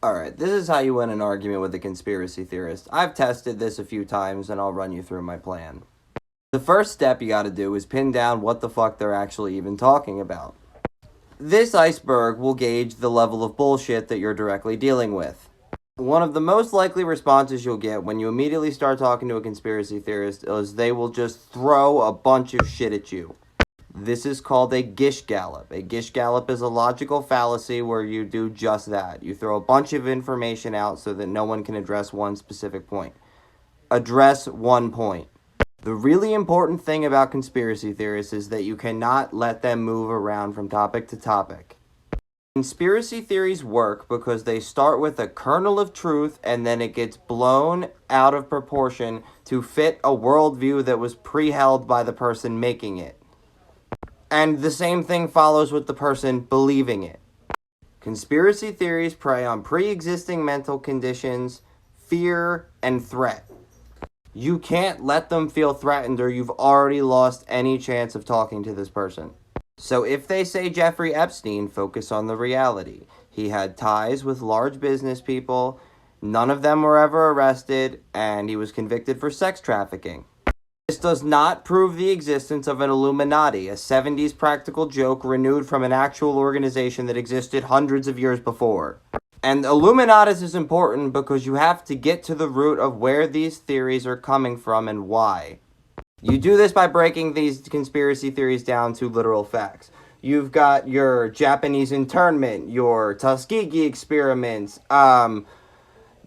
Alright, this is how you win an argument with a conspiracy theorist. I've tested this a few times and I'll run you through my plan. The first step you gotta do is pin down what the fuck they're actually even talking about. This iceberg will gauge the level of bullshit that you're directly dealing with. One of the most likely responses you'll get when you immediately start talking to a conspiracy theorist is they will just throw a bunch of shit at you. This is called a gish gallop. A gish gallop is a logical fallacy where you do just that. You throw a bunch of information out so that no one can address one specific point. Address one point. The really important thing about conspiracy theorists is that you cannot let them move around from topic to topic. Conspiracy theories work because they start with a kernel of truth and then it gets blown out of proportion to fit a worldview that was pre-held by the person making it. And the same thing follows with the person believing it. Conspiracy theories prey on pre-existing mental conditions, fear, and threat. You can't let them feel threatened or you've already lost any chance of talking to this person. So if they say Jeffrey Epstein, focus on the reality. He had ties with large business people, none of them were ever arrested, and he was convicted for sex trafficking. This does not prove the existence of an Illuminati, a 70s practical joke renewed from an actual organization that existed hundreds of years before. And Illuminatis is important because you have to get to the root of where these theories are coming from and why. You do this by breaking these conspiracy theories down to literal facts. You've got your Japanese internment, your Tuskegee experiments,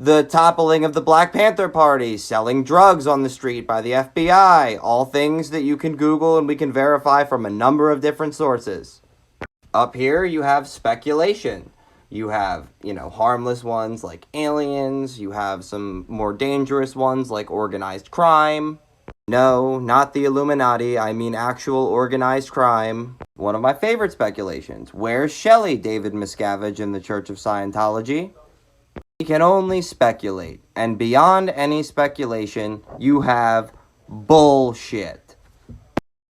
the toppling of the Black Panther Party, selling drugs on the street by the FBI, all things that you can Google and we can verify from a number of different sources. Up here, you have speculation. You have, harmless ones like aliens. You have some more dangerous ones like organized crime. No, not the Illuminati. I mean actual organized crime. One of my favorite speculations. Where's Shelley, David Miscavige, in the Church of Scientology? We can only speculate. And beyond any speculation, you have bullshit.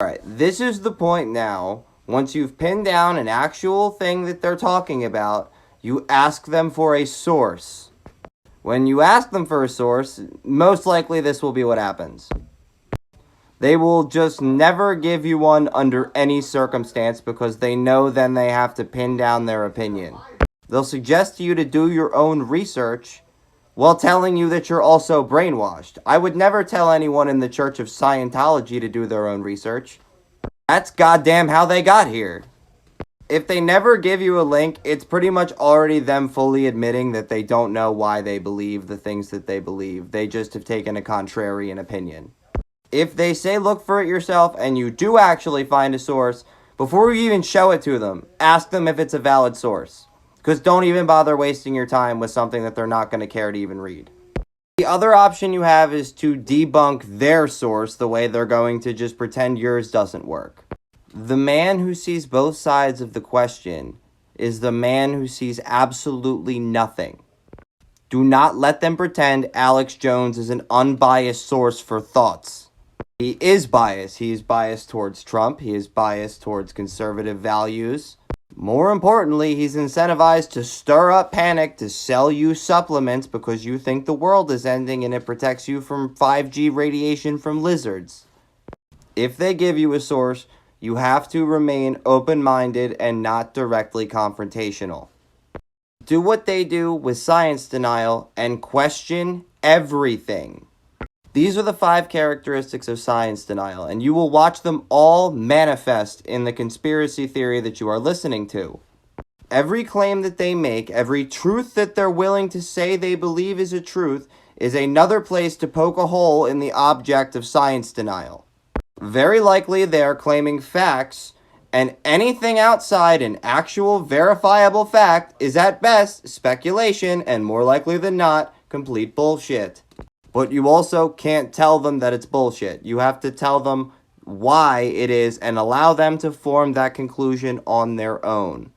Alright, this is the point now. Once you've pinned down an actual thing that they're talking about, you ask them for a source. When you ask them for a source, most likely this will be what happens. They will just never give you one under any circumstance because they know then they have to pin down their opinion. They'll suggest to you to do your own research while telling you that you're also brainwashed. I would never tell anyone in the Church of Scientology to do their own research. That's goddamn how they got here. If they never give you a link, it's pretty much already them fully admitting that they don't know why they believe the things that they believe. They just have taken a contrarian opinion. If they say look for it yourself and you do actually find a source, before you even show it to them, ask them if it's a valid source. Because don't even bother wasting your time with something that they're not going to care to even read. The other option you have is to debunk their source the way they're going to just pretend yours doesn't work. The man who sees both sides of the question is the man who sees absolutely nothing. Do not let them pretend Alex Jones is an unbiased source for thoughts. He is biased. He is biased towards Trump. He is biased towards conservative values. More importantly, he's incentivized to stir up panic to sell you supplements because you think the world is ending and it protects you from 5G radiation from lizards. If they give you a source, you have to remain open-minded and not directly confrontational. Do what they do with science denial and question everything. These are the 5 characteristics of science denial, and you will watch them all manifest in the conspiracy theory that you are listening to. Every claim that they make, every truth that they're willing to say they believe is a truth, is another place to poke a hole in the object of science denial. Very likely they are claiming facts, and anything outside an actual verifiable fact is at best speculation and more likely than not complete bullshit. But you also can't tell them that it's bullshit. You have to tell them why it is and allow them to form that conclusion on their own.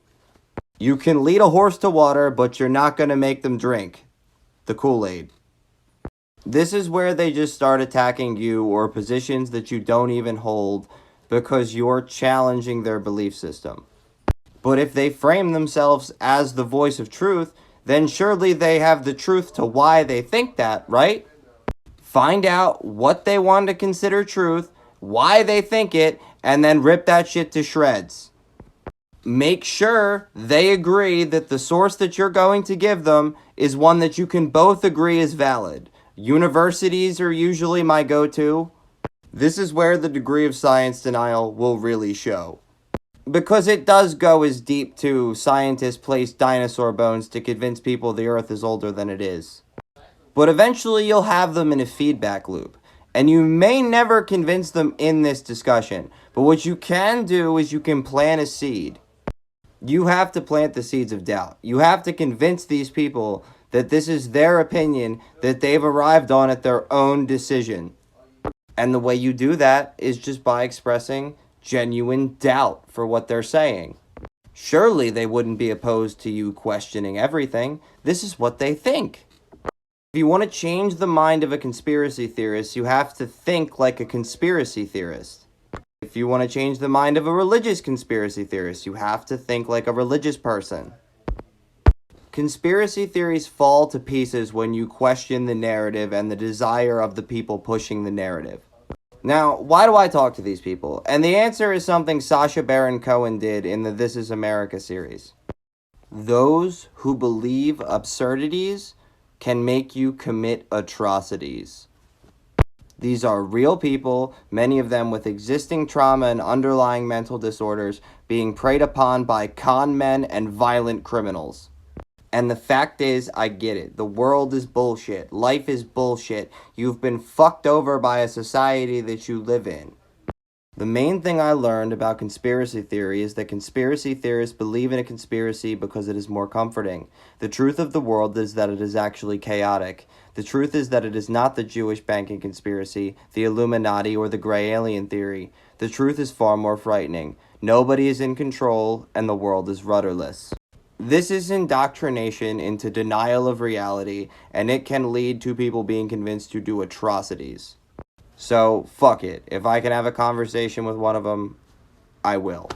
You can lead a horse to water, but you're not going to make them drink the Kool-Aid. This is where they just start attacking you or positions that you don't even hold because you're challenging their belief system. But if they frame themselves as the voice of truth, then surely they have the truth to why they think that, right? Find out what they want to consider truth, why they think it, and then rip that shit to shreds. Make sure they agree that the source that you're going to give them is one that you can both agree is valid. Universities are usually my go-to. This is where the degree of science denial will really show. Because it does go as deep to scientists place dinosaur bones to convince people the earth is older than it is. But eventually you'll have them in a feedback loop. And you may never convince them in this discussion. But what you can do is you can plant a seed. You have to plant the seeds of doubt. You have to convince these people that this is their opinion that they've arrived on at their own decision. And the way you do that is just by expressing genuine doubt for what they're saying. Surely they wouldn't be opposed to you questioning everything. This is what they think. If you want to change the mind of a conspiracy theorist, you have to think like a conspiracy theorist. If you want to change the mind of a religious conspiracy theorist, you have to think like a religious person. Conspiracy theories fall to pieces when you question the narrative and the desire of the people pushing the narrative. Now, why do I talk to these people? And the answer is something Sacha Baron Cohen did in the This Is America series. Those who believe absurdities can make you commit atrocities. These are real people, many of them with existing trauma and underlying mental disorders, being preyed upon by con men and violent criminals. And the fact is, I get it. The world is bullshit. Life is bullshit. You've been fucked over by a society that you live in. The main thing I learned about conspiracy theory is that conspiracy theorists believe in a conspiracy because it is more comforting. The truth of the world is that it is actually chaotic. The truth is that it is not the Jewish banking conspiracy, the Illuminati, or the gray alien theory. The truth is far more frightening. Nobody is in control, and the world is rudderless. This is indoctrination into denial of reality, and it can lead to people being convinced to do atrocities. So, fuck it. If I can have a conversation with one of them, I will.